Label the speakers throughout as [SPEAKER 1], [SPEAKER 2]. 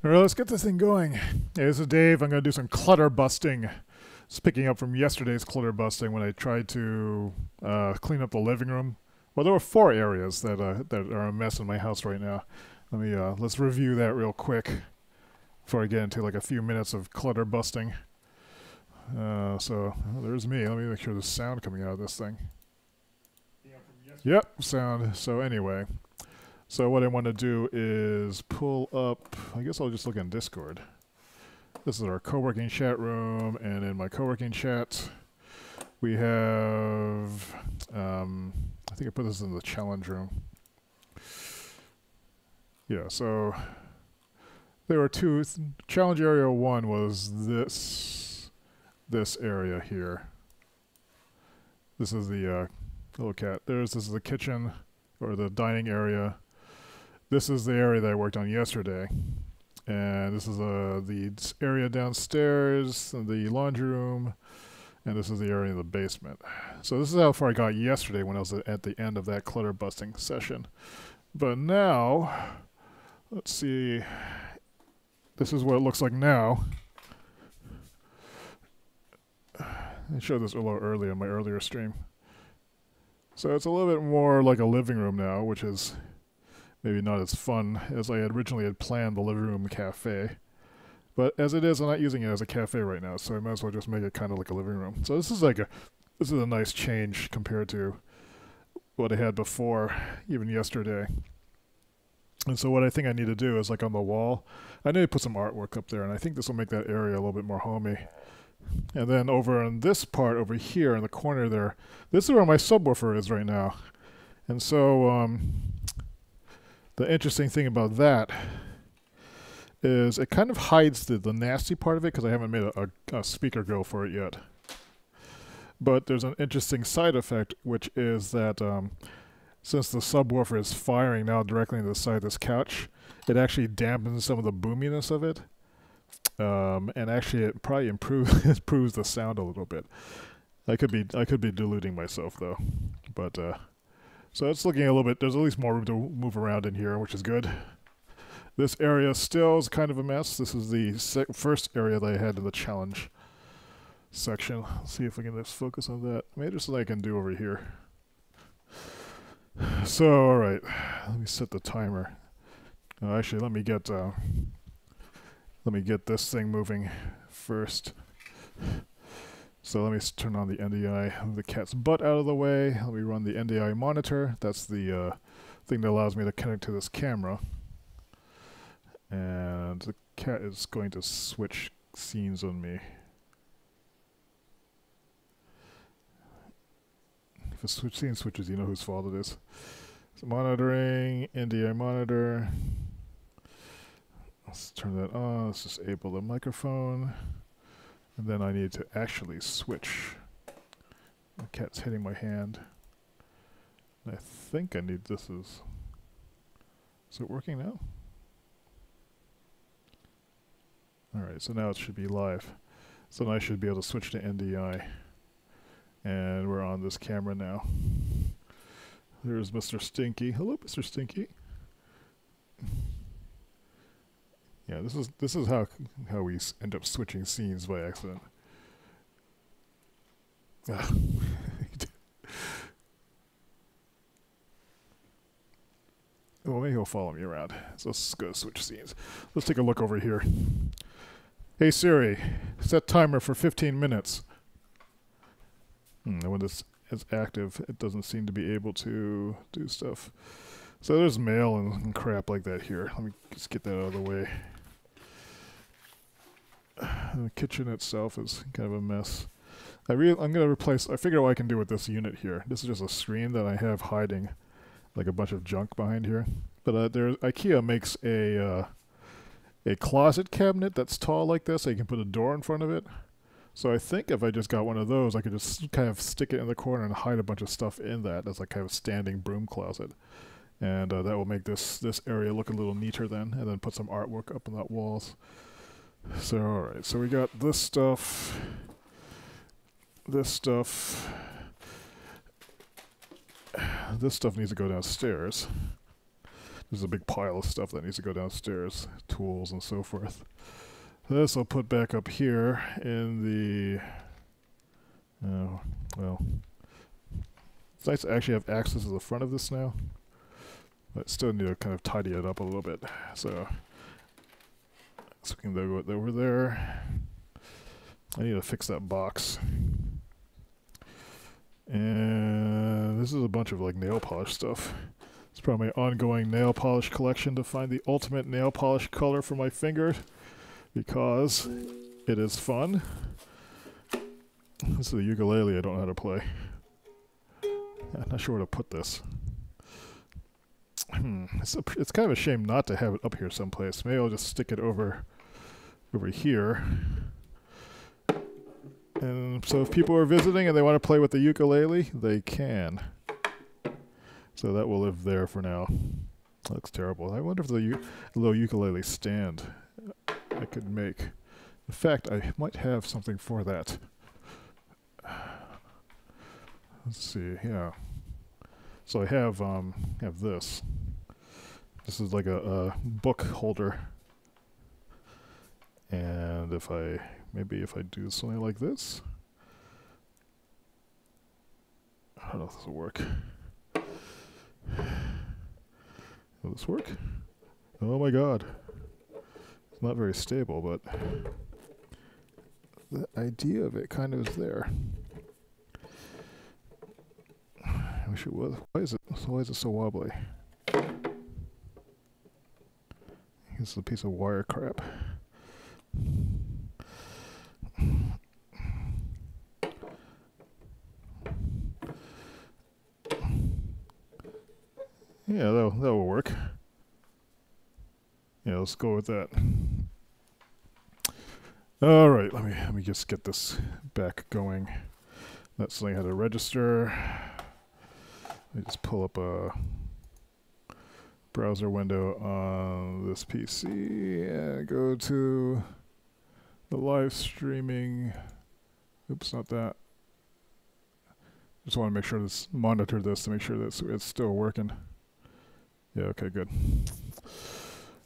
[SPEAKER 1] All right, let's get this thing going. Hey, this is Dave. I'm going to do some clutter busting. It's picking up from yesterday's clutter busting when I tried to clean up the living room. Well, there were 4 areas that are a mess in my house right now. Let's review that real quick before I get into like a few minutes of clutter busting. There's me. Let me make sure there's sound coming out of this thing. Yep, sound. So anyway. So what I want to do is pull up, I guess I'll just look in Discord. This is our co-working chat room, and in my co-working chat, we have, I think I put this in the challenge room. Yeah, so there were 2, challenge area 1 was this area here. This is the little cat. This is the kitchen, or the dining area. This is the area that I worked on yesterday, and this is the area downstairs, the laundry room, and this is the area in the basement. So this is how far I got yesterday when I was at the end of that clutter busting session. But now, let's see, this is what it looks like now. I showed this a little earlier in my earlier stream. So it's a little bit more like a living room now, which is maybe not as fun as I originally had planned the living room cafe. But as it is, I'm not using it as a cafe right now, so I might as well just make it kind of like a living room. So this is a nice change compared to what I had before, even yesterday. And so what I think I need to do is, like on the wall, I need to put some artwork up there, and I think this will make that area a little bit more homey. And then over on this part over here in the corner there, this is where my subwoofer is right now. And so the interesting thing about that is it kind of hides the nasty part of it, because I haven't made a speaker grill for it yet. But there's an interesting side effect, which is that since the subwoofer is firing now directly into the side of this couch, it actually dampens some of the boominess of it. And actually it probably improves the sound a little bit. I could be deluding myself though. But so it's looking a little bit, there's at least more room to move around in here, which is good. This area still is kind of a mess. This is the first area that I had in the challenge section. Let's see if I can just focus on that. Maybe there's something I can do over here. So, alright, let me set the timer. Actually, let me get this thing moving first. So let me turn on the NDI, move the cat's butt out of the way. Let me run the NDI monitor. That's the thing that allows me to connect to this camera. And the cat is going to switch scenes on me. If a scene switches, you know whose fault it is. So monitoring, NDI monitor. Let's turn that on. Let's disable the microphone. And then I need to actually switch. The cat's hitting my hand. I think I need this is it working now? Alright, so now it should be live. So now I should be able to switch to NDI. And we're on this camera now. There's Mr. Stinky. Hello, Mr. Stinky. Yeah, this is how we end up switching scenes by accident. Well, maybe he'll follow me around. So let's go switch scenes. Let's take a look over here. Hey Siri, set timer for 15 minutes. And when this is active, it doesn't seem to be able to do stuff. So there's mail and crap like that here. Let me just get that out of the way. The kitchen itself is kind of a mess. I'm going to replace, I figured out what I can do with this unit here. This is just a screen that I have hiding like a bunch of junk behind here. But IKEA makes a closet cabinet that's tall like this, so you can put a door in front of it. So I think if I just got one of those, I could just kind of stick it in the corner and hide a bunch of stuff in that as like kind of a standing broom closet. And that will make this area look a little neater then, and then put some artwork up on that walls. So alright, so we got this stuff. This stuff needs to go downstairs. There's a big pile of stuff that needs to go downstairs, tools and so forth. This I'll put back up here in the... Oh, well. It's nice to actually have access to the front of this now. But still need to kind of tidy it up a little bit. So we can go over there. I need to fix that box. And this is a bunch of like nail polish stuff. It's probably my ongoing nail polish collection to find the ultimate nail polish color for my finger, because it is fun. This is a ukulele I don't know how to play. I'm not sure where to put this. It's kind of a shame not to have it up here someplace. Maybe I'll just stick it over here. And so if people are visiting and they want to play with the ukulele, they can. So that will live there for now. That looks terrible. I wonder if the little ukulele stand I could make. In fact, I might have something for that. Let's see, yeah. So I have this. This is like a book holder. And maybe if I do something like this. I don't know if this will work. Will this work? Oh my god. It's not very stable, but the idea of it kind of is there. I wish it was. Why is it so wobbly? This is a piece of wire crap. Yeah, that'll work. Yeah, let's go with that. All right, let me just get this back going. That's something I had to register. Let me just pull up a browser window on this PC and go to the live streaming. Oops, not that. Just want to make sure monitor this to make sure that it's still working. Yeah, okay, good.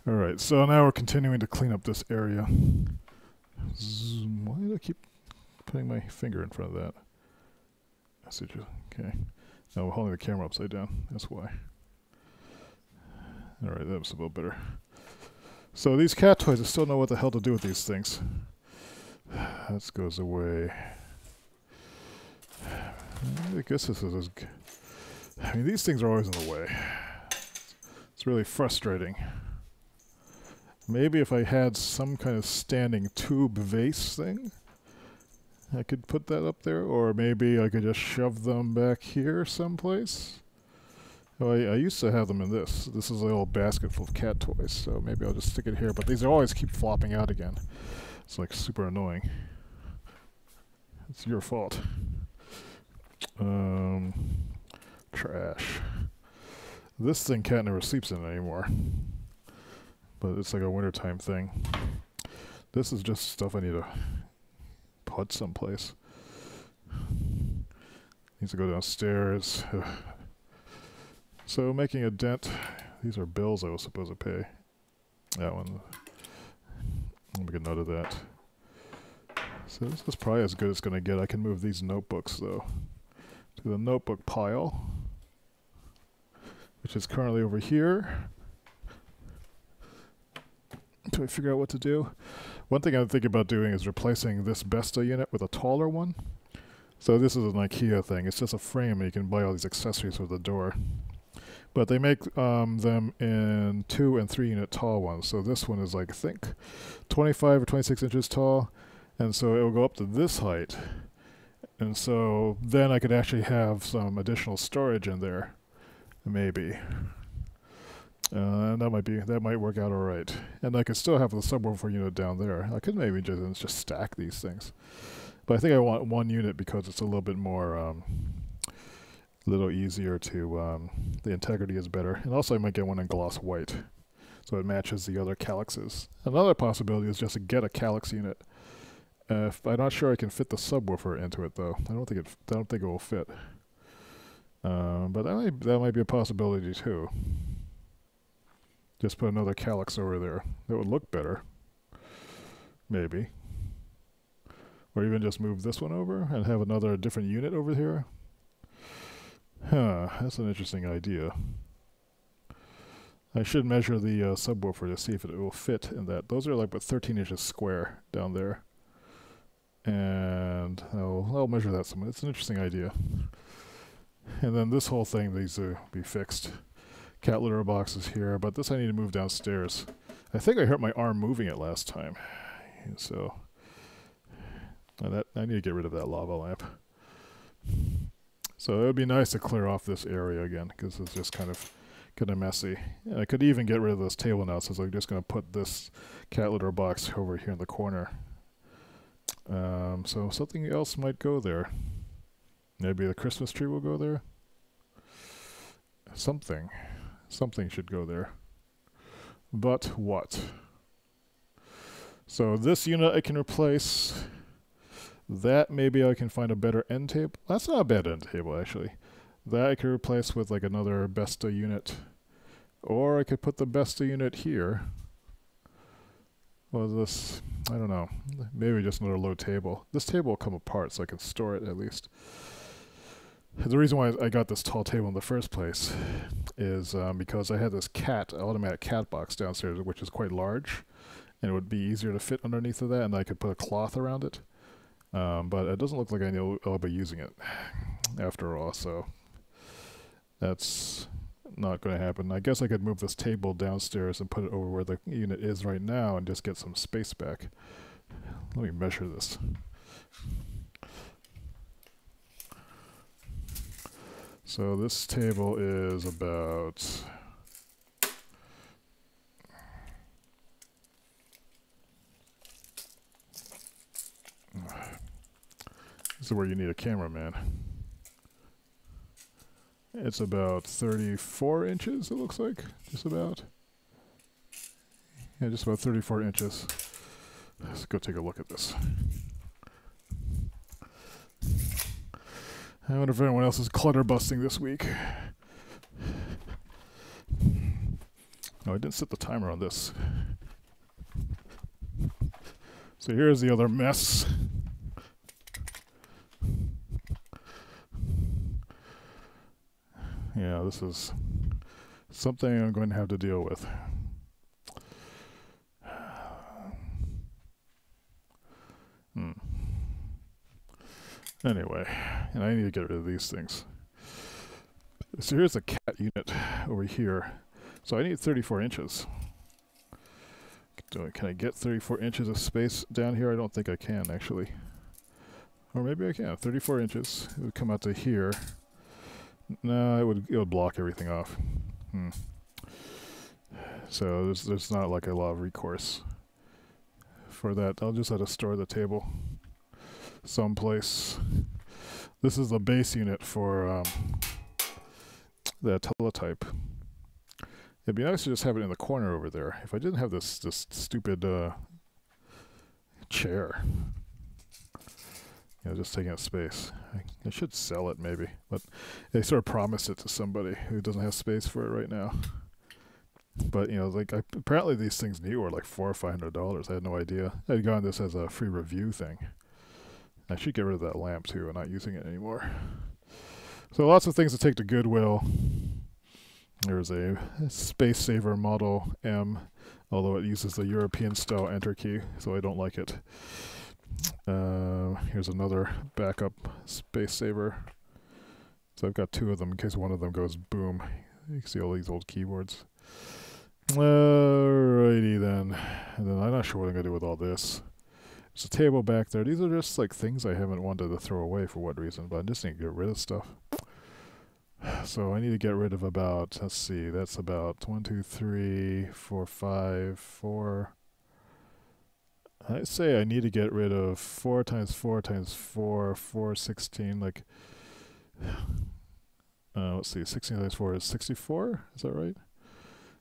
[SPEAKER 1] All right, so now we're continuing to clean up this area. Why did I keep putting my finger in front of that? Okay. Now we're holding the camera upside down. That's why. All right, that was a little better. So these cat toys, I still know what the hell to do with these things. That goes away. I guess this is I mean, these things are always in the way. It's really frustrating. Maybe if I had some kind of standing tube vase thing, I could put that up there, or maybe I could just shove them back here someplace. Oh, I used to have them in this. This is a little basket full of cat toys, so maybe I'll just stick it here. But these always keep flopping out again. It's like super annoying. It's your fault. Trash. This thing cat never sleeps in anymore. But it's like a wintertime thing. This is just stuff I need to put someplace. Needs to go downstairs. So making a dent. These are bills I was supposed to pay. That one. I'll make a note of that. So this is probably as good as it's going to get. I can move these notebooks though to the notebook pile, which is currently over here. Until I figure out what to do. One thing I'm thinking about doing is replacing this Besta unit with a taller one. So this is an IKEA thing. It's just a frame and you can buy all these accessories for the door. But they make them in 2 and 3 unit tall ones. So this one is like, I think, 25 or 26 inches tall. And so it will go up to this height. And so then I could actually have some additional storage in there. Maybe. And that might work out alright. And I could still have the subwoofer unit down there. I could maybe just stack these things. But I think I want one unit because it's a little bit more, a little easier to, the integrity is better. And also I might get one in gloss white, so it matches the other calyxes. Another possibility is just to get a calyx unit. I'm not sure I can fit the subwoofer into it though. I don't think it will fit. But that might be a possibility too. Just put another calyx over there. That would look better. Maybe. Or even just move this one over and have another different unit over here. Huh, that's an interesting idea. I should measure the subwoofer to see if it will fit in that. Those are like about 13 inches square down there. And I'll measure that somewhere. It's an interesting idea. And then this whole thing needs to be fixed. Cat litter boxes here, but this I need to move downstairs. I think I hurt my arm moving it last time. So I need to get rid of that lava lamp. So it would be nice to clear off this area again, because it's just kind of messy. And I could even get rid of this table now, since I'm just going to put this cat litter box over here in the corner. So something else might go there. Maybe the Christmas tree will go there. Something should go there. But what? So this unit I can replace. That maybe I can find a better end table. That's not a bad end table, actually. That I could replace with like another Besta unit. Or I could put the Besta unit here. Well, this, I don't know. Maybe just another low table. This table will come apart so I can store it at least. The reason why I got this tall table in the first place is because I had this automatic cat box downstairs, which is quite large, and it would be easier to fit underneath of that, and I could put a cloth around it. But it doesn't look like I'll be using it after all, so that's not going to happen. I guess I could move this table downstairs and put it over where the unit is right now and just get some space back. Let me measure this. So this table is about this is where you need a cameraman. It's about 34 inches, it looks like. Just about. Yeah, just about 34 inches. Let's go take a look at this. I wonder if anyone else is clutter busting this week. No, I didn't set the timer on this. So here's the other mess. Yeah, this is something I'm going to have to deal with. Anyway, and I need to get rid of these things. So here's the cat unit over here. So I need 34 inches. Can I get 34 inches of space down here? I don't think I can, actually. Or maybe I can. 34 inches. It would come out to here. No, it would block everything off. So there's not like a lot of recourse for that. I'll just have to store the table someplace. This is the base unit for the teletype. It'd be nice to just have it in the corner over there. If I didn't have this stupid chair, just taking up space. I should sell it maybe, but they sort of promised it to somebody who doesn't have space for it right now. But apparently these things new are like $400 or $500. I had no idea. I'd gotten this as a free review thing. I should get rid of that lamp too. I'm not using it anymore. So lots of things to take to Goodwill. There's a Space Saver Model M, although it uses the European style enter key, so I don't like it. Here's another backup Space Saver. So I've got two of them in case one of them goes boom. You can see all these old keyboards. Alrighty then. And then I'm not sure what I'm going to do with all this. There's a table back there. These are just like things I haven't wanted to throw away for what reason, but I just need to get rid of stuff. So I need to get rid of about, let's see, that's about 1, 2, 3, 4, 5, 4. I say I need to get rid of 4 times 4 times 4, 4, 16, like, let's see, 16 times 4 is 64, is that right?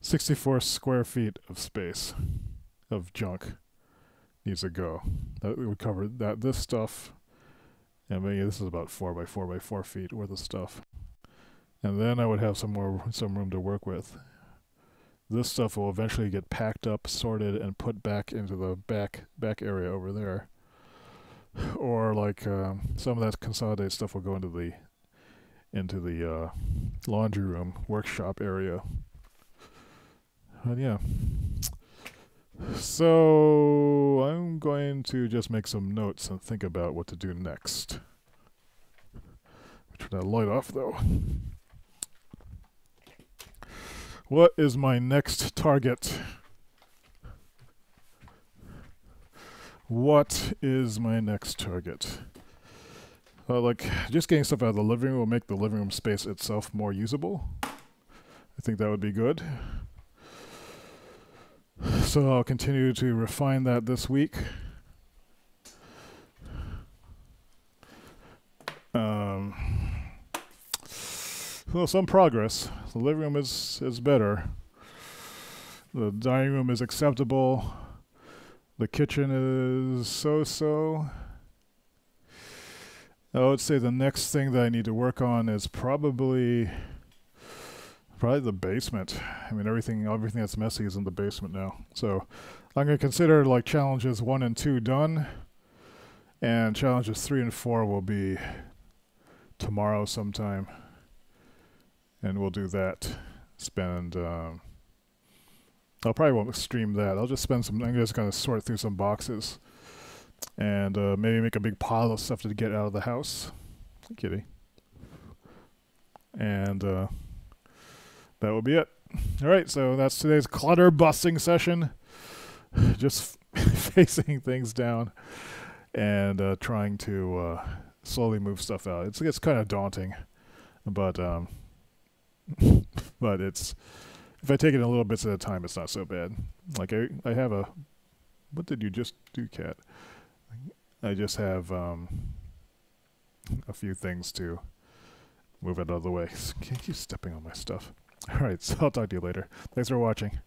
[SPEAKER 1] 64 square feet of space, of junk, needs to go. That would cover this stuff, and maybe this is about 4 by 4 by 4 feet worth of stuff. And then I would have some room to work with. this stuff will eventually get packed up, sorted, and put back into the back area over there. Or like some of that consolidated stuff will go into the laundry room workshop area. But yeah. So I'm going to just make some notes and think about what to do next. Turn that light off though. What is my next target? What is my next target? Like, just getting stuff out of the living room will make the living room space itself more usable. I think that would be good. So I'll continue to refine that this week. Well, some progress. The living room is better. The dining room is acceptable. The kitchen is so-so. I would say the next thing that I need to work on is probably the basement. I mean, everything that's messy is in the basement now. So I'm going to consider like challenges 1 and 2 done, and challenges 3 and 4 will be tomorrow sometime, and we'll do that. I probably won't stream that. I'll just spend I'm just going to sort through some boxes and maybe make a big pile of stuff to get out of the house. Hey, kitty. And that will be it. All right, so that's today's clutter busting session. Just facing things down and trying to slowly move stuff out. It's kind of daunting, but but it's, if I take it in little bits at a time, it's not so bad. Like I have a, what did you just do, cat? I just have a few things to move it out of the way. Can't keep stepping on my stuff. All right, so I'll talk to you later. Thanks for watching.